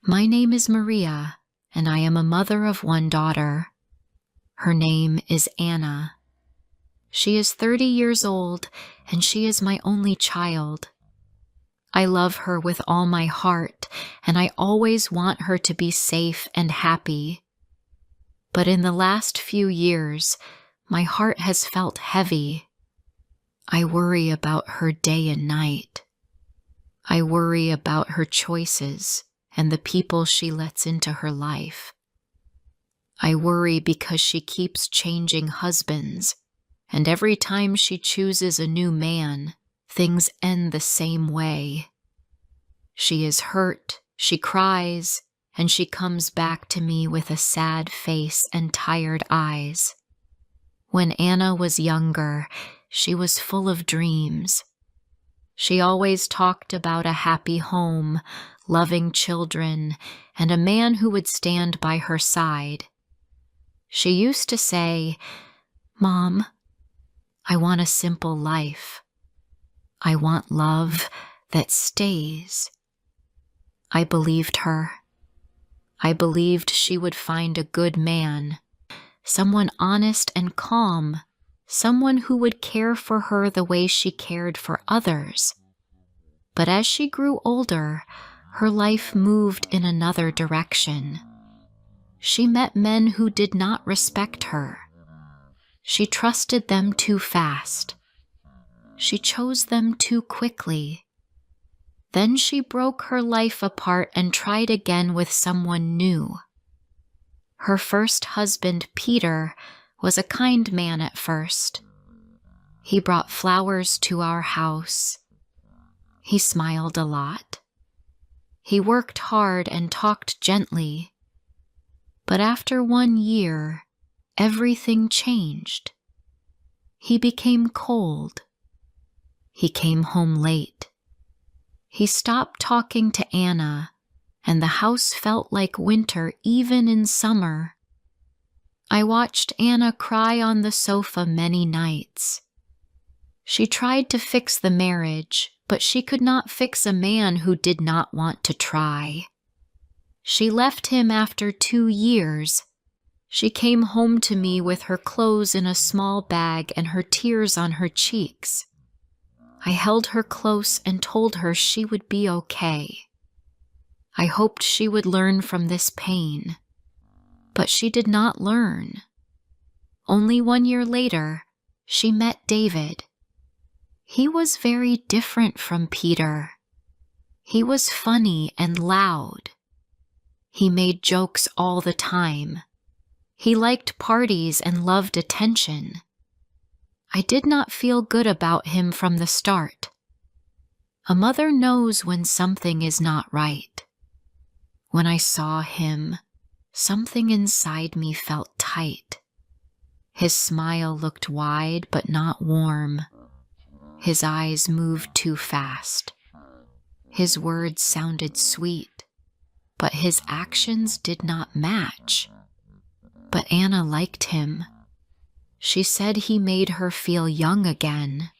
My name is Maria, and I am a mother of one daughter. Her name is Anna. She is 30 years old, and she is my only child. I love her with all my heart, and I always want her to be safe and happy. But in the last few years, my heart has felt heavy. I worry about her day and night. I worry about her choices and the people she lets into her life. I worry because she keeps changing husbands, and every time she chooses a new man, things end the same way. She is hurt, she cries, and she comes back to me with a sad face and tired eyes. When Anna was younger, she was full of dreams. She always talked about a happy home, loving children, and a man who would stand by her side. She used to say, "Mom, I want a simple life. I want love that stays." I believed her. I believed she would find a good man, someone honest and calm, someone who would care for her the way she cared for others. But as she grew older, her life moved in another direction. She met men who did not respect her. She trusted them too fast. She chose them too quickly. Then she broke her life apart and tried again with someone new. Her first husband, Peter, was a kind man at first. He brought flowers to our house. He smiled a lot. He worked hard and talked gently. But after 1 year, everything changed. He became cold. He came home late. He stopped talking to Anna, and the house felt like winter even in summer. I watched Anna cry on the sofa many nights. She tried to fix the marriage, but she could not fix a man who did not want to try. She left him after 2 years. She came home to me with her clothes in a small bag and her tears on her cheeks. I held her close and told her she would be okay. I hoped she would learn from this pain, but she did not learn. Only 1 year later, she met David. He was very different from Peter. He was funny and loud. He made jokes all the time. He liked parties and loved attention. I did not feel good about him from the start. A mother knows when something is not right. When I saw him, something inside me felt tight. His smile looked wide but not warm. His eyes moved too fast. His words sounded sweet, but his actions did not match. But Anna liked him. She said he made her feel young again.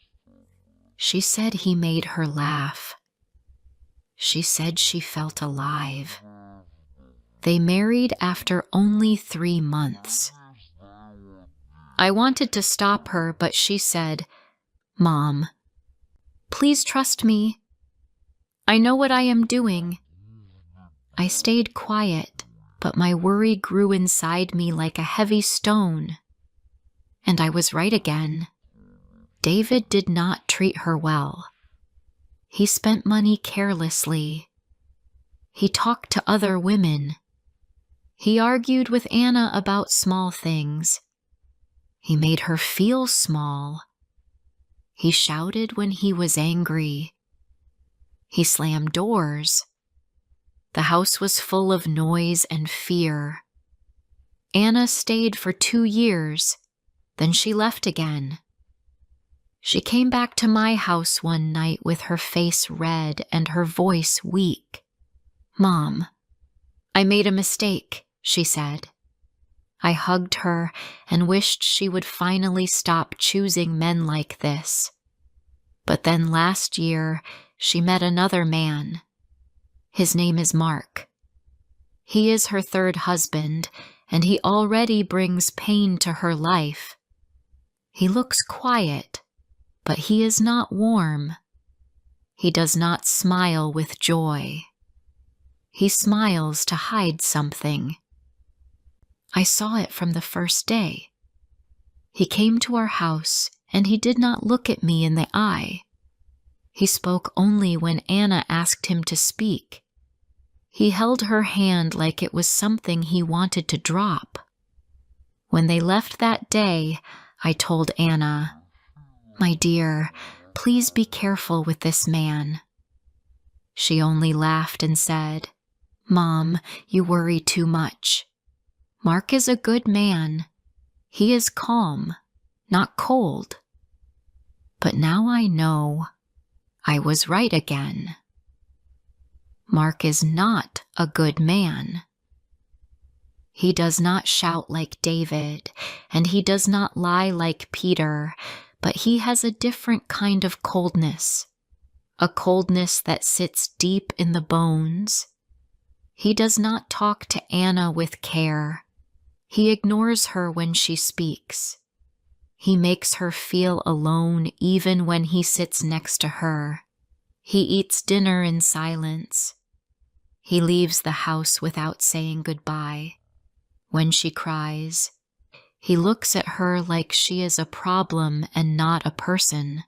She said he made her laugh. She said she felt alive. They married after only 3 months. I wanted to stop her, but she said, "Mom, please trust me. I know what I am doing." I stayed quiet, but my worry grew inside me like a heavy stone. And I was right again. David did not treat her well. He spent money carelessly. He talked to other women. He argued with Anna about small things. He made her feel small. He shouted when he was angry. He slammed doors. The house was full of noise and fear. Anna stayed for 2 years. Then she left again. She came back to my house one night with her face red and her voice weak. "Mom, I made a mistake," she said. I hugged her and wished she would finally stop choosing men like this. But then last year, she met another man. His name is Mark. He is her third husband, and he already brings pain to her life. He looks quiet, but he is not warm. He does not smile with joy. He smiles to hide something. I saw it from the first day. He came to our house, and he did not look at me in the eye. He spoke only when Anna asked him to speak. He held her hand like it was something he wanted to drop. When they left that day, I told Anna, "My dear, please be careful with this man." She only laughed and said, "Mom, you worry too much. Mark is a good man. He is calm, not cold." But now I know I was right again. Mark is not a good man. He does not shout like David, and he does not lie like Peter, but he has a different kind of coldness, a coldness that sits deep in the bones. He does not talk to Anna with care. He ignores her when she speaks. He makes her feel alone even when he sits next to her. He eats dinner in silence. He leaves the house without saying goodbye. When she cries, he looks at her like she is a problem and not a person.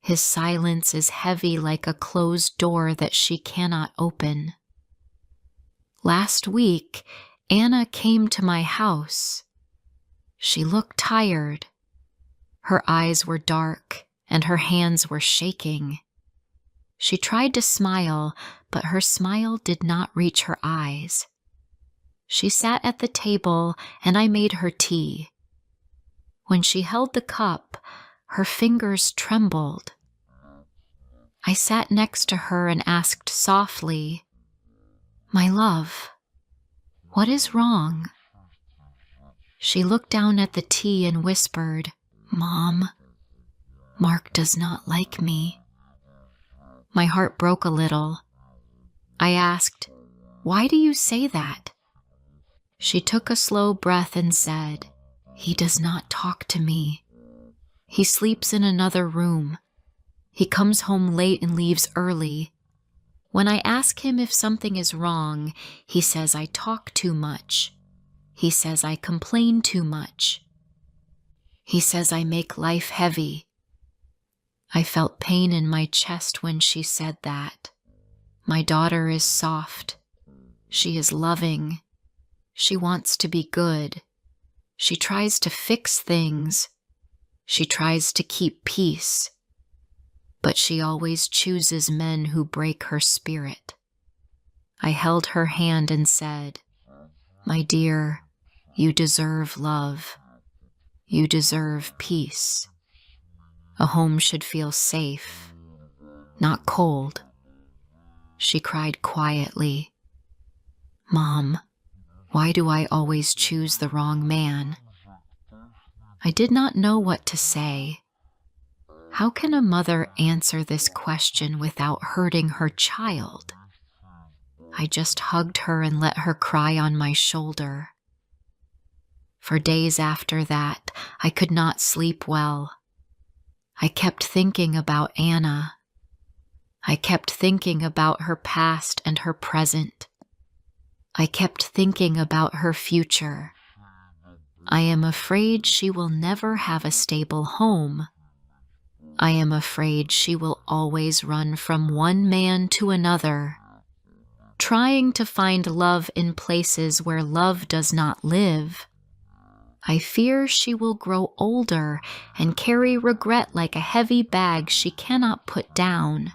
His silence is heavy like a closed door that she cannot open. Last week, Anna came to my house. She looked tired. Her eyes were dark and her hands were shaking. She tried to smile, but her smile did not reach her eyes. She sat at the table and I made her tea. When she held the cup, her fingers trembled. I sat next to her and asked softly, "My love, what is wrong?" She looked down at the tea and whispered, "Mom, Mark does not like me." My heart broke a little. I asked, "Why do you say that?" She took a slow breath and said, "He does not talk to me. He sleeps in another room. He comes home late and leaves early. When I ask him if something is wrong, he says I talk too much. He says I complain too much. He says I make life heavy." I felt pain in my chest when she said that. My daughter is soft. She is loving. She wants to be good. She tries to fix things. She tries to keep peace. But she always chooses men who break her spirit. I held her hand and said, "My dear, you deserve love. You deserve peace. A home should feel safe, not cold." She cried quietly, "Mom, why do I always choose the wrong man?" I did not know what to say. How can a mother answer this question without hurting her child? I just hugged her and let her cry on my shoulder. For days after that, I could not sleep well. I kept thinking about Anna. I kept thinking about her past and her present. I kept thinking about her future. I am afraid she will never have a stable home. I am afraid she will always run from one man to another, trying to find love in places where love does not live. I fear she will grow older and carry regret like a heavy bag she cannot put down.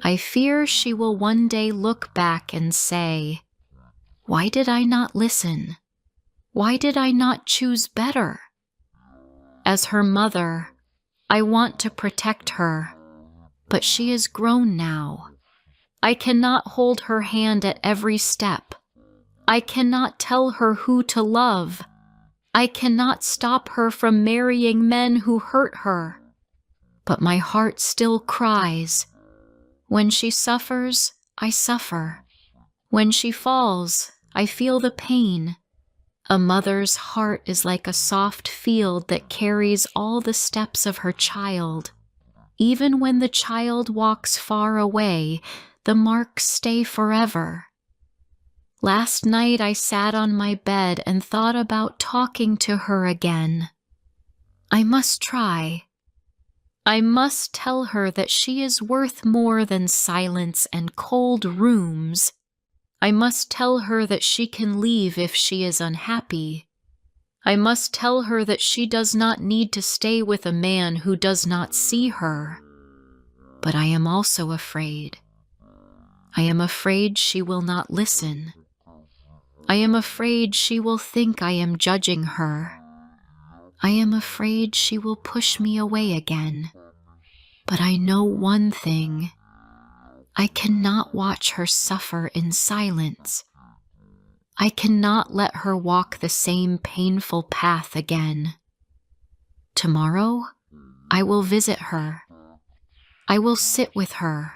I fear she will one day look back and say, "Why did I not listen? Why did I not choose better?" As her mother, I want to protect her, but she is grown now. I cannot hold her hand at every step. I cannot tell her who to love. I cannot stop her from marrying men who hurt her. But my heart still cries. When she suffers, I suffer. When she falls, I feel the pain. A mother's heart is like a soft field that carries all the steps of her child. Even when the child walks far away, the marks stay forever. Last night I sat on my bed and thought about talking to her again. I must try. I must tell her that she is worth more than silence and cold rooms. I must tell her that she can leave if she is unhappy. I must tell her that she does not need to stay with a man who does not see her. But I am also afraid. I am afraid she will not listen. I am afraid she will think I am judging her. I am afraid she will push me away again. But I know one thing. I cannot watch her suffer in silence. I cannot let her walk the same painful path again. Tomorrow, I will visit her. I will sit with her.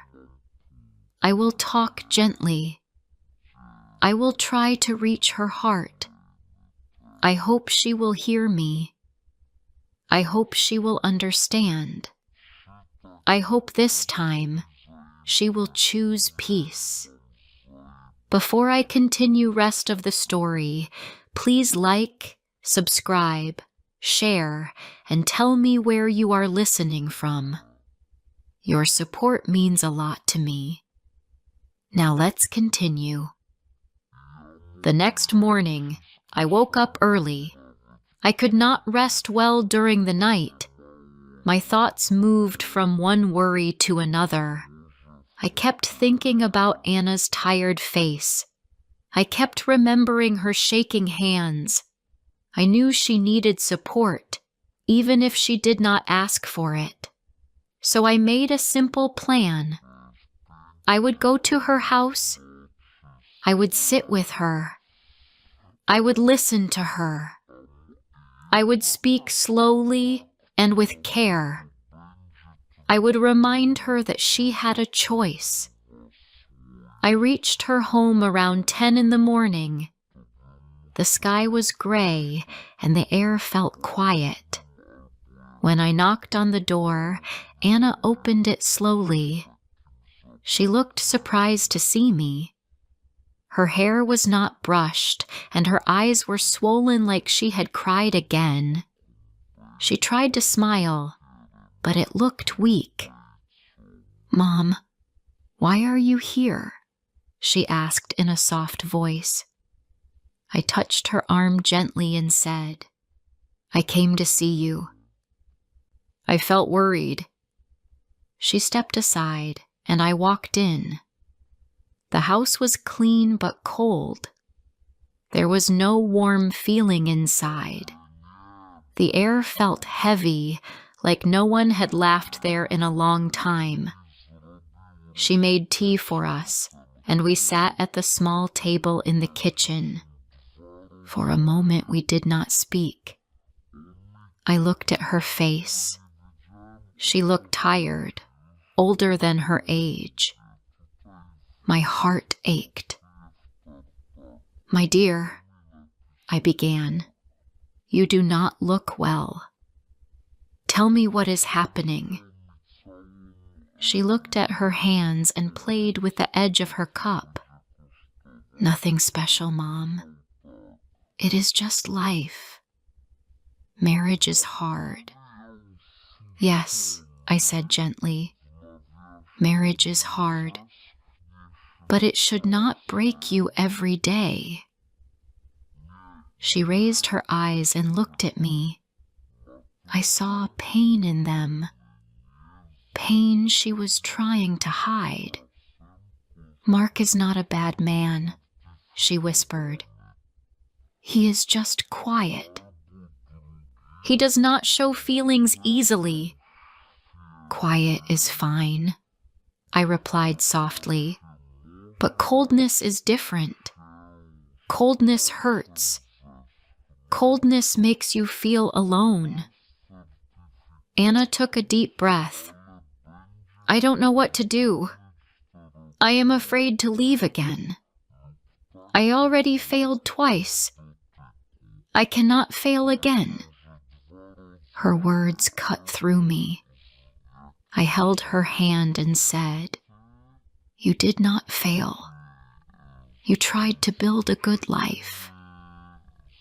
I will talk gently. I will try to reach her heart. I hope she will hear me. I hope she will understand. I hope this time she will choose peace. Before I continue rest of the story, please like, subscribe, share, and tell me where you are listening from. Your support means a lot to me. Now let's continue. The next morning, I woke up early. I could not rest well during the night. My thoughts moved from one worry to another. I kept thinking about Anna's tired face. I kept remembering her shaking hands. I knew she needed support, even if she did not ask for it. So I made a simple plan. I would go to her house. I would sit with her. I would listen to her. I would speak slowly and with care. I would remind her that she had a choice. I reached her home around 10 in the morning. The sky was gray and the air felt quiet. When I knocked on the door, Anna opened it slowly. She looked surprised to see me. Her hair was not brushed, and her eyes were swollen like she had cried again. She tried to smile, but it looked weak. "Mom, why are you here?" she asked in a soft voice. I touched her arm gently and said, "I came to see you." I felt worried. She stepped aside, and I walked in. The house was clean but cold. There was no warm feeling inside. The air felt heavy, like no one had laughed there in a long time. She made tea for us, and we sat at the small table in the kitchen. For a moment we did not speak. I looked at her face. She looked tired, older than her age. My heart ached. "My dear," I began, "you do not look well. Tell me what is happening." She looked at her hands and played with the edge of her cup. "Nothing special, Mom. It is just life. Marriage is hard." "Yes," I said gently. "Marriage is hard. But it should not break you every day." She raised her eyes and looked at me. I saw pain in them. Pain she was trying to hide. "Mark is not a bad man," she whispered. "He is just quiet. He does not show feelings easily." "Quiet is fine," I replied softly. "But coldness is different. Coldness hurts. Coldness makes you feel alone." Anna took a deep breath. "I don't know what to do. I am afraid to leave again." I already failed twice. I cannot fail again. Her words cut through me. I held her hand and said, "You did not fail. You tried to build a good life.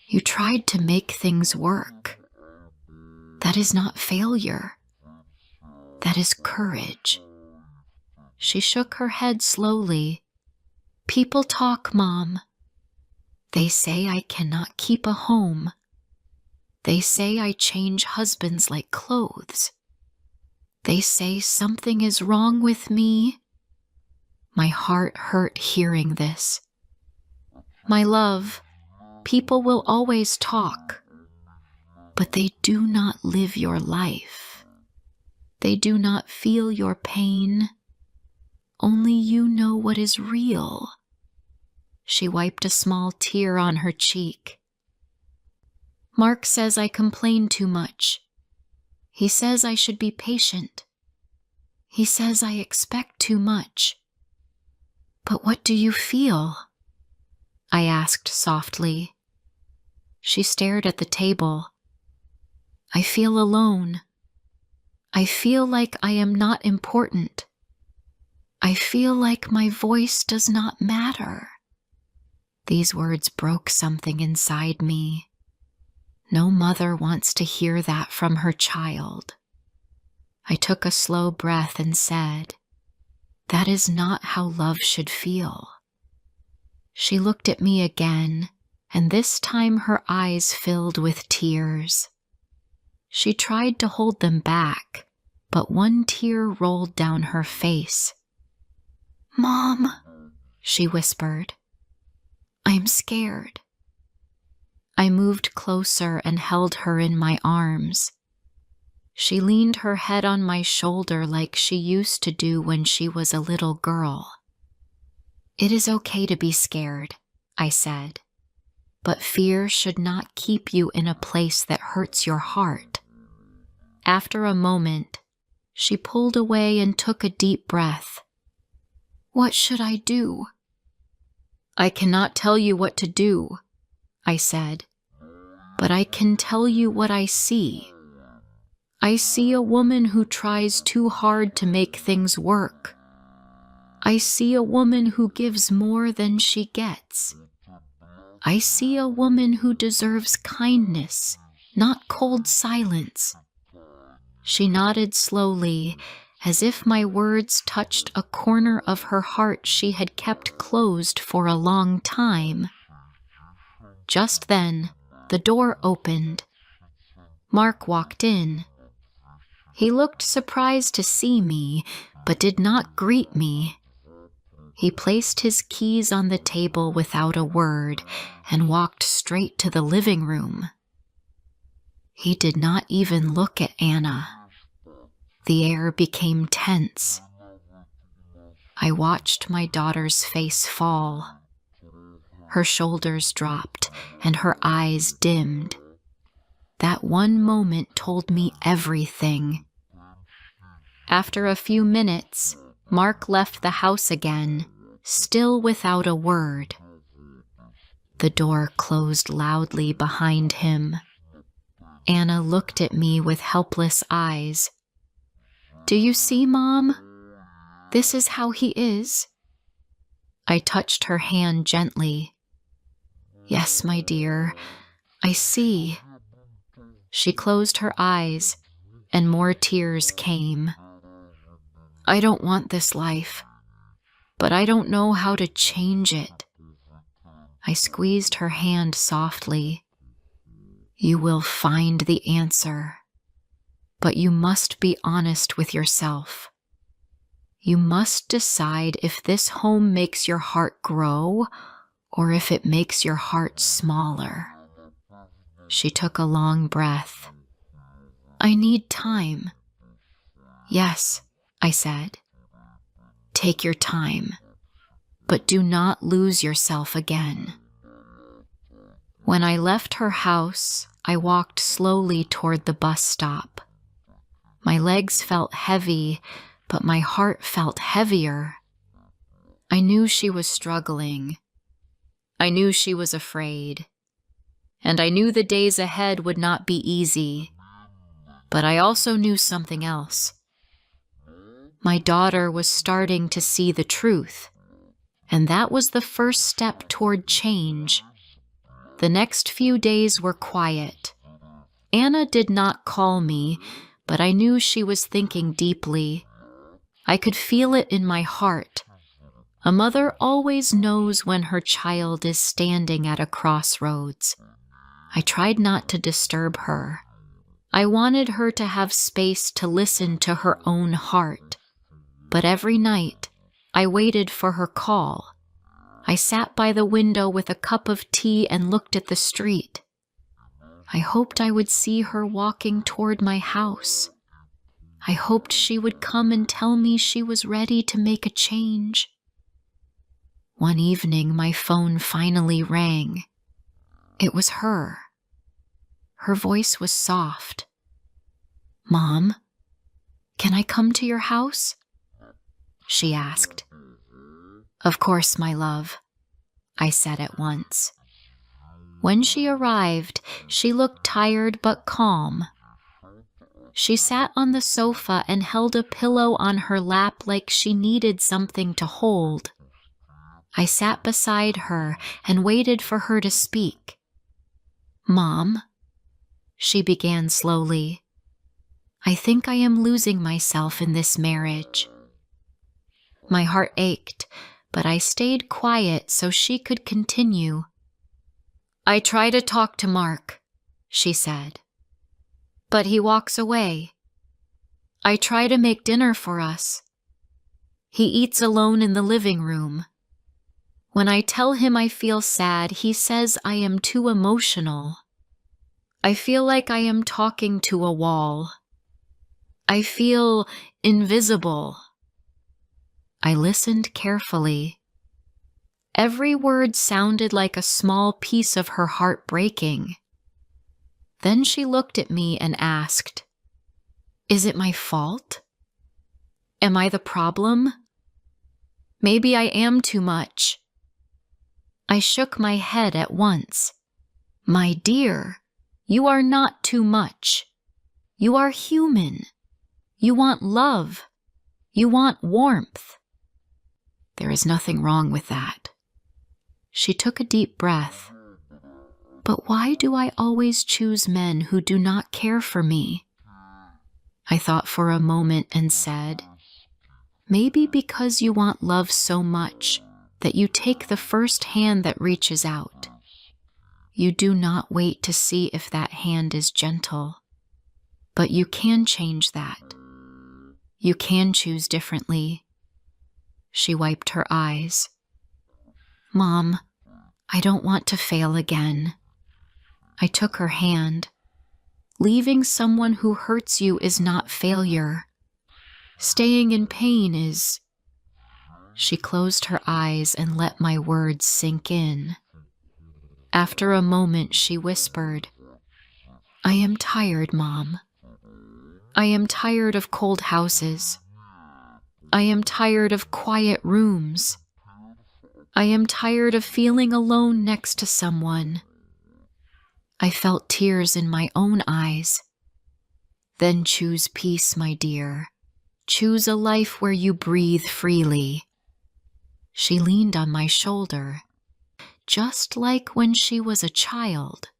You tried to make things work. That is not failure. That is courage." She shook her head slowly. "People talk, Mom. They say I cannot keep a home. They say I change husbands like clothes. They say something is wrong with me." My heart hurt hearing this. "My love, people will always talk, but they do not live your life. They do not feel your pain. Only you know what is real." She wiped a small tear on her cheek. "Mark says I complain too much. He says I should be patient. He says I expect too much. But what do you feel?" I asked softly. She stared at the table. "I feel alone. I feel like I am not important. I feel like my voice does not matter." These words broke something inside me. No mother wants to hear that from her child. I took a slow breath and said, "That is not how love should feel." She looked at me again, and this time her eyes filled with tears. She tried to hold them back, but one tear rolled down her face. "Mom," she whispered, "I'm scared." I moved closer and held her in my arms. She leaned her head on my shoulder like she used to do when she was a little girl. "It is okay to be scared," I said, "but fear should not keep you in a place that hurts your heart." After a moment, she pulled away and took a deep breath. "What should I do?" "I cannot tell you what to do," I said, "but I can tell you what I see. I see a woman who tries too hard to make things work. I see a woman who gives more than she gets. I see a woman who deserves kindness, not cold silence." She nodded slowly, as if my words touched a corner of her heart she had kept closed for a long time. Just then, the door opened. Mark walked in. He looked surprised to see me, but did not greet me. He placed his keys on the table without a word and walked straight to the living room. He did not even look at Anna. The air became tense. I watched my daughter's face fall. Her shoulders dropped and her eyes dimmed. That one moment told me everything. After a few minutes, Mark left the house again, still without a word. The door closed loudly behind him. Anna looked at me with helpless eyes. "Do you see, Mom? This is how he is." I touched her hand gently. "Yes, my dear, I see." She closed her eyes, and more tears came. "I don't want this life, but I don't know how to change it." I squeezed her hand softly. "You will find the answer, but you must be honest with yourself. You must decide if this home makes your heart grow or if it makes your heart smaller." She took a long breath. "I need time." "Yes," I said. "Take your time, but do not lose yourself again." When I left her house, I walked slowly toward the bus stop. My legs felt heavy, but my heart felt heavier. I knew she was struggling. I knew she was afraid, and I knew the days ahead would not be easy, but I also knew something else. My daughter was starting to see the truth, and that was the first step toward change. The next few days were quiet. Anna did not call me, but I knew she was thinking deeply. I could feel it in my heart. A mother always knows when her child is standing at a crossroads. I tried not to disturb her. I wanted her to have space to listen to her own heart. But every night, I waited for her call. I sat by the window with a cup of tea and looked at the street. I hoped I would see her walking toward my house. I hoped she would come and tell me she was ready to make a change. One evening, my phone finally rang. It was her. Her voice was soft. "Mom, can I come to your house?" she asked. "Of course, my love," I said at once. When she arrived, she looked tired but calm. She sat on the sofa and held a pillow on her lap like she needed something to hold. I sat beside her and waited for her to speak. "Mom," she began slowly, "I think I am losing myself in this marriage." My heart ached, but I stayed quiet so she could continue. "I try to talk to Mark," she said, "but he walks away. I try to make dinner for us. He eats alone in the living room. When I tell him I feel sad, he says I am too emotional. I feel like I am talking to a wall. I feel invisible." I listened carefully. Every word sounded like a small piece of her heart breaking. Then she looked at me and asked, "Is it my fault? Am I the problem? Maybe I am too much." I shook my head at once. "My dear, you are not too much. You are human. You want love. You want warmth. There is nothing wrong with that." She took a deep breath. "But why do I always choose men who do not care for me?" I thought for a moment and said, "Maybe because you want love so much that you take the first hand that reaches out. You do not wait to see if that hand is gentle. But you can change that. You can choose differently." She wiped her eyes. "Mom, I don't want to fail again." I took her hand. Leaving someone who hurts you is not failure. Staying in pain is. She closed her eyes and let my words sink in. After a moment, she whispered, "I am tired, Mom. I am tired of cold houses. I am tired of quiet rooms. I am tired of feeling alone next to someone." I felt tears in my own eyes. "Then choose peace, my dear. Choose a life where you breathe freely." She leaned on my shoulder, just like when she was a child.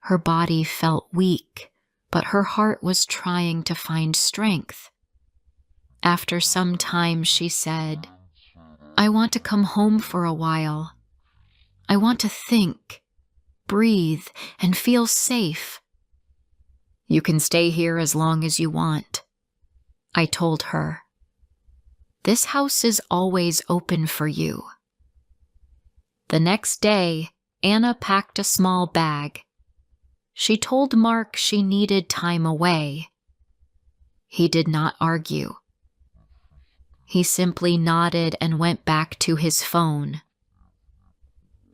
Her body felt weak, but her heart was trying to find strength. After some time, she said, "I want to come home for a while. I want to think, breathe, and feel safe." "You can stay here as long as you want," I told her. "This house is always open for you." The next day, Anna packed a small bag. She told Mark she needed time away. He did not argue. He simply nodded and went back to his phone.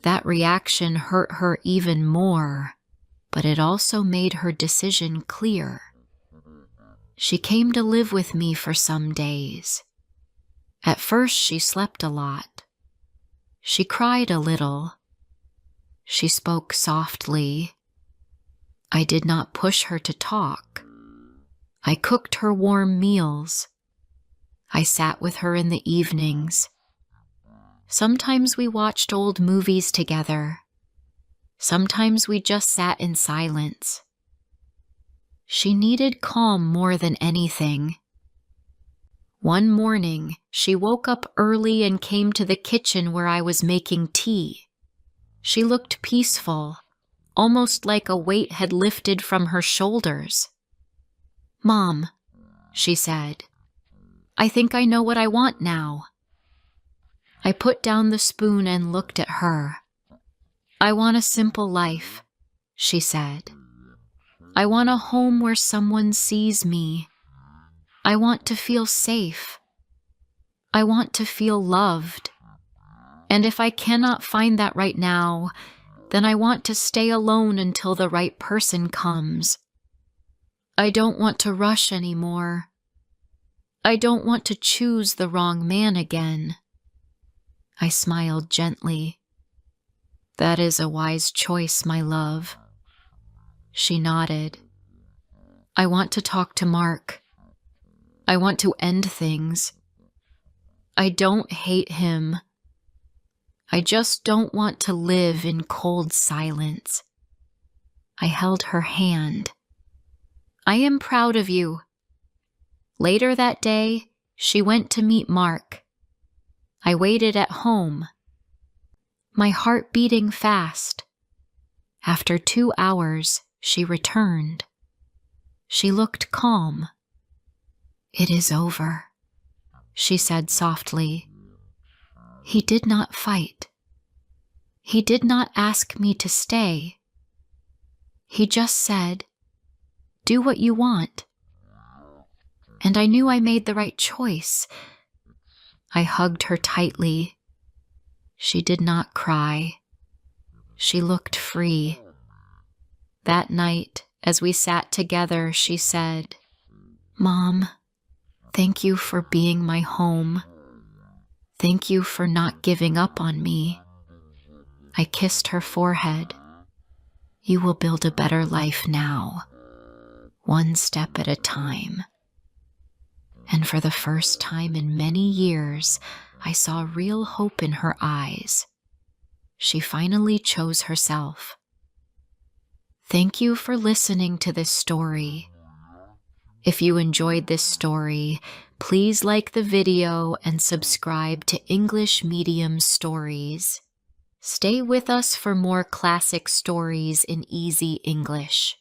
That reaction hurt her even more, but it also made her decision clear. She came to live with me for some days. At first, she slept a lot. She cried a little, She spoke softly. I did not push her to talk. I cooked her warm meals. I sat with her in the evenings. Sometimes we watched old movies together. Sometimes we just sat in silence. She needed calm more than anything. One morning, she woke up early and came to the kitchen where I was making tea. She looked peaceful, almost like a weight had lifted from her shoulders. "Mom," she said, "I think I know what I want now." I put down the spoon and looked at her. "I want a simple life," she said. "I want a home where someone sees me. I want to feel safe. I want to feel loved. And if I cannot find that right now, then I want to stay alone until the right person comes. I don't want to rush anymore. I don't want to choose the wrong man again." I smiled gently. "That is a wise choice, my love." She nodded. "I want to talk to Mark. I want to end things. I don't hate him. I just don't want to live in cold silence." I held her hand. "I am proud of you." Later that day, she went to meet Mark. I waited at home, my heart beating fast. After 2 hours, she returned. She looked calm. "It is over," she said softly. "He did not fight. He did not ask me to stay. He just said, 'Do what you want.' And I knew I made the right choice." I hugged her tightly. She did not cry. She looked free. That night, as we sat together, she said, "Mom, thank you for being my home. Thank you for not giving up on me." I kissed her forehead. "You will build a better life now, one step at a time." And for the first time in many years, I saw real hope in her eyes. She finally chose herself. Thank you for listening to this story. If you enjoyed this story, please like the video and subscribe to English Medium Stories. Stay with us for more classic stories in easy English.